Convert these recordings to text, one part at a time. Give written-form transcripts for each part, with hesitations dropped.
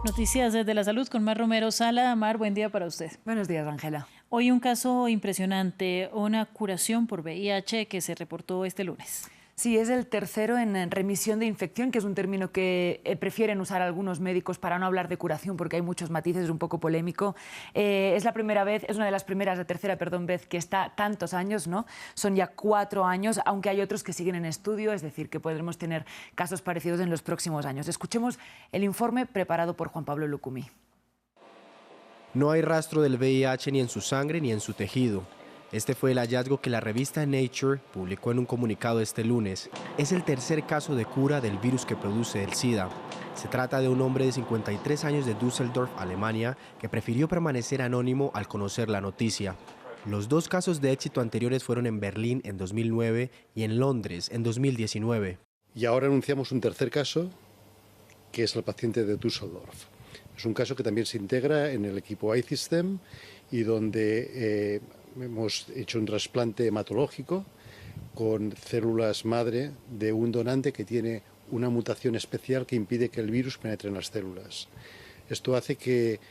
Noticias desde la salud con Mar Romero Sala. Mar, buen día para usted. Buenos días, Ángela. Hoy un caso impresionante, una curación por VIH que se reportó este lunes. Sí, es el tercero en remisión de infección, que es un término que prefieren usar algunos médicos para no hablar de curación, porque hay muchos matices, es un poco polémico. Es la primera vez, es una de las primeras, la tercera, vez que está tantos años, ¿no? Son ya 4 años, aunque hay otros que siguen en estudio, es decir, que podremos tener casos parecidos en los próximos años. Escuchemos el informe preparado por Juan Pablo Lucumí. No hay rastro del VIH ni en su sangre ni en su tejido. Este fue el hallazgo que la revista Nature publicó en un comunicado este lunes. Es el tercer caso de cura del virus que produce el SIDA. Se trata de un hombre de 53 años de Düsseldorf, Alemania, que prefirió permanecer anónimo al conocer la noticia. Los 2 casos de éxito anteriores fueron en Berlín en 2009 y en Londres en 2019. Y ahora anunciamos un tercer caso, que es el paciente de Düsseldorf. Es un caso que también se integra en el equipo iSystem y donde hemos hecho un trasplante hematológico con células madre de un donante que tiene una mutación especial que impide que el virus penetre en las células. Esto hace que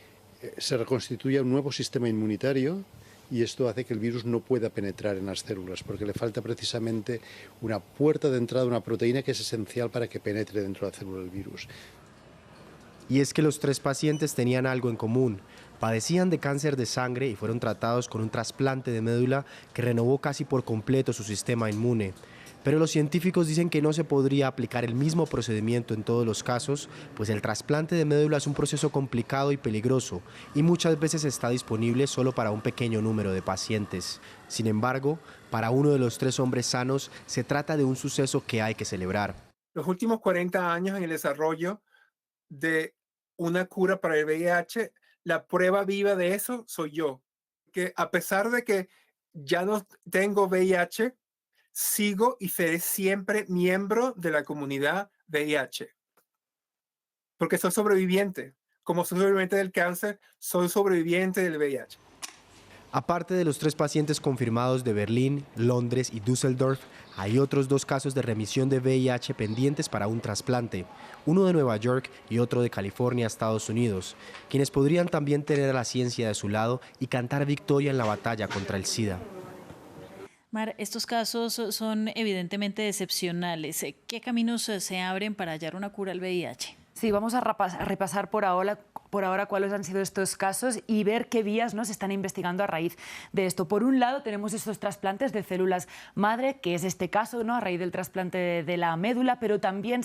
se reconstituya un nuevo sistema inmunitario y esto hace que el virus no pueda penetrar en las células porque le falta precisamente una puerta de entrada, una proteína que es esencial para que penetre dentro de la célula del virus. Y es que los 3 pacientes tenían algo en común. Padecían de cáncer de sangre y fueron tratados con un trasplante de médula que renovó casi por completo su sistema inmune. Pero los científicos dicen que no se podría aplicar el mismo procedimiento en todos los casos, pues el trasplante de médula es un proceso complicado y peligroso y muchas veces está disponible solo para un pequeño número de pacientes. Sin embargo, para uno de los 3 hombres sanos, se trata de un suceso que hay que celebrar. Los últimos 40 años en el desarrollo de una cura para el VIH, la prueba viva de eso soy yo. Que a pesar de que ya no tengo VIH, sigo y seré siempre miembro de la comunidad VIH. Porque soy sobreviviente. Como soy sobreviviente del cáncer, soy sobreviviente del VIH. Aparte de los 3 pacientes confirmados de Berlín, Londres y Düsseldorf, hay otros 2 casos de remisión de VIH pendientes para un trasplante, uno de Nueva York y otro de California, Estados Unidos, quienes podrían también tener a la ciencia de su lado y cantar victoria en la batalla contra el SIDA. Mar, estos casos son evidentemente excepcionales. ¿Qué caminos se abren para hallar una cura al VIH? Sí, vamos a repasar por ahora cuáles han sido estos casos y ver qué vías, ¿no?, se están investigando a raíz de esto. Por un lado, tenemos estos trasplantes de células madre, que es este caso, ¿no?, a raíz del trasplante de la médula, pero también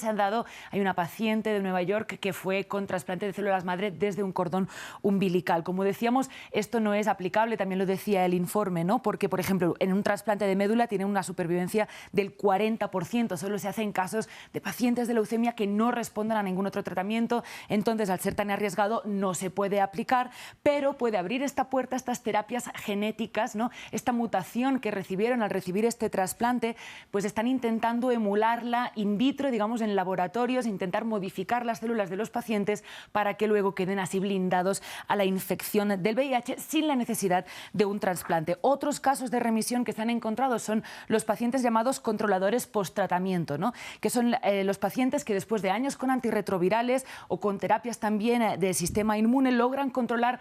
hay una paciente de Nueva York que fue con trasplante de células madre desde un cordón umbilical. Como decíamos, esto no es aplicable, también lo decía el informe, ¿no?, porque, por ejemplo, en un trasplante de médula tiene una supervivencia del 40%, solo se hace en casos de pacientes de leucemia que no respondan a ningún otro tratamiento, entonces al ser tan arriesgado no se puede aplicar, pero puede abrir esta puerta a estas terapias genéticas, ¿no? Esta mutación que recibieron al recibir este trasplante, pues están intentando emularla in vitro, digamos, en laboratorios, intentar modificar las células de los pacientes para que luego queden así blindados a la infección del VIH sin la necesidad de un trasplante. Otros casos de remisión que se han encontrado son los pacientes llamados controladores post-tratamiento, ¿no?, que son los pacientes que después de años con antirretrovirales o con terapias también de sistema inmune logran controlar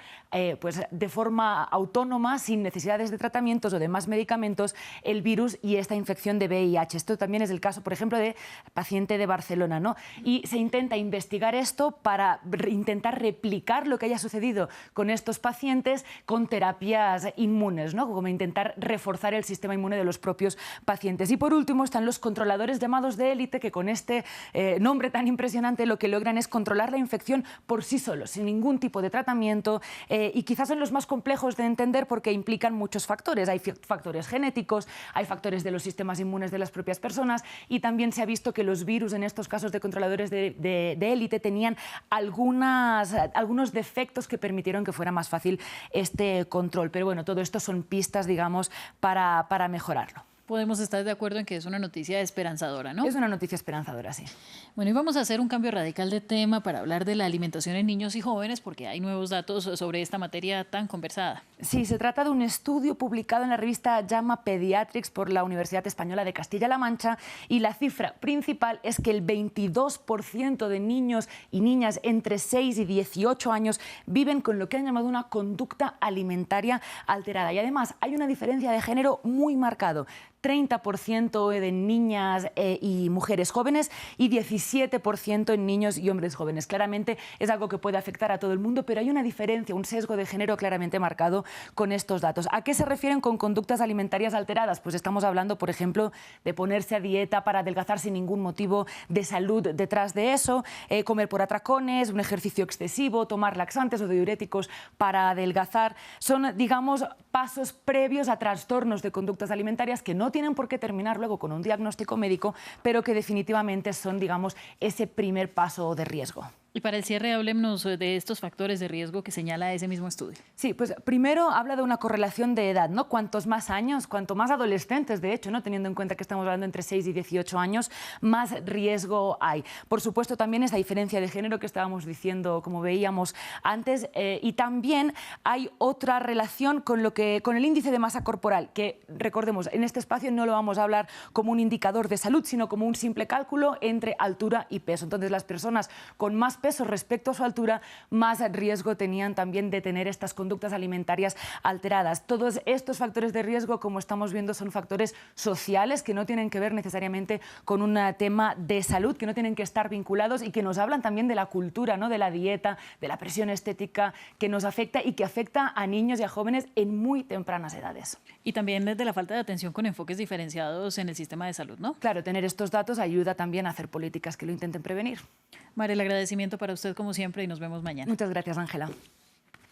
pues de forma autónoma, sin necesidades de tratamientos o de más medicamentos, el virus y esta infección de VIH. Esto también es el caso, por ejemplo, de paciente de Barcelona, ¿no? Y se intenta investigar esto para intentar replicar lo que haya sucedido con estos pacientes con terapias inmunes, ¿no?, como intentar reforzar el sistema inmune de los propios pacientes. Y por último están los controladores llamados de élite, que con este nombre tan impresionante lo que logran es controlar la infección por sí solos, sin ningún tipo de tratamiento, y quizás son los más complejos de entender porque implican muchos factores. Hay factores genéticos, hay factores de los sistemas inmunes de las propias personas y también se ha visto que los virus en estos casos de controladores de élite tenían algunos defectos que permitieron que fuera más fácil este control. Pero bueno, todo esto son pistas, digamos, para mejorarlo. Podemos estar de acuerdo en que es una noticia esperanzadora, ¿no? Es una noticia esperanzadora, sí. Bueno, y vamos a hacer un cambio radical de tema para hablar de la alimentación en niños y jóvenes, porque hay nuevos datos sobre esta materia tan conversada. Sí, se trata de un estudio publicado en la revista JAMA Pediatrics por la Universidad Española de Castilla-La Mancha, y la cifra principal es que el 22% de niños y niñas entre 6 y 18 años viven con lo que han llamado una conducta alimentaria alterada. Y además hay una diferencia de género muy marcado. 30% de niñas y mujeres jóvenes y 17% en niños y hombres jóvenes. Claramente es algo que puede afectar a todo el mundo, pero hay una diferencia, un sesgo de género claramente marcado con estos datos. ¿A qué se refieren con conductas alimentarias alteradas? Pues estamos hablando, por ejemplo, de ponerse a dieta para adelgazar sin ningún motivo de salud detrás de eso, comer por atracones, un ejercicio excesivo, tomar laxantes o diuréticos para adelgazar. Son, digamos, pasos previos a trastornos de conductas alimentarias que no tienen por qué terminar luego con un diagnóstico médico, pero que definitivamente son, digamos, ese primer paso de riesgo. Y para el cierre, háblenos de estos factores de riesgo que señala ese mismo estudio. Sí, pues primero habla de una correlación de edad, ¿no? Cuantos más años, cuanto más adolescentes, de hecho, ¿no? Teniendo en cuenta que estamos hablando entre 6 y 18 años, más riesgo hay. Por supuesto, también esa diferencia de género que estábamos diciendo, como veíamos antes, y también hay otra relación con el índice de masa corporal, que, recordemos, en este espacio no lo vamos a hablar como un indicador de salud, sino como un simple cálculo entre altura y peso. Entonces, las personas con más peso respecto a su altura, más riesgo tenían también de tener estas conductas alimentarias alteradas. Todos estos factores de riesgo, como estamos viendo, son factores sociales que no tienen que ver necesariamente con un tema de salud, que no tienen que estar vinculados y que nos hablan también de la cultura, ¿no? De la dieta, de la presión estética que nos afecta y que afecta a niños y a jóvenes en muy tempranas edades. Y también de la falta de atención con enfoques diferenciados en el sistema de salud, ¿no? Claro, tener estos datos ayuda también a hacer políticas que lo intenten prevenir. Mare, el agradecimiento para usted como siempre y nos vemos mañana. Muchas gracias, Ángela.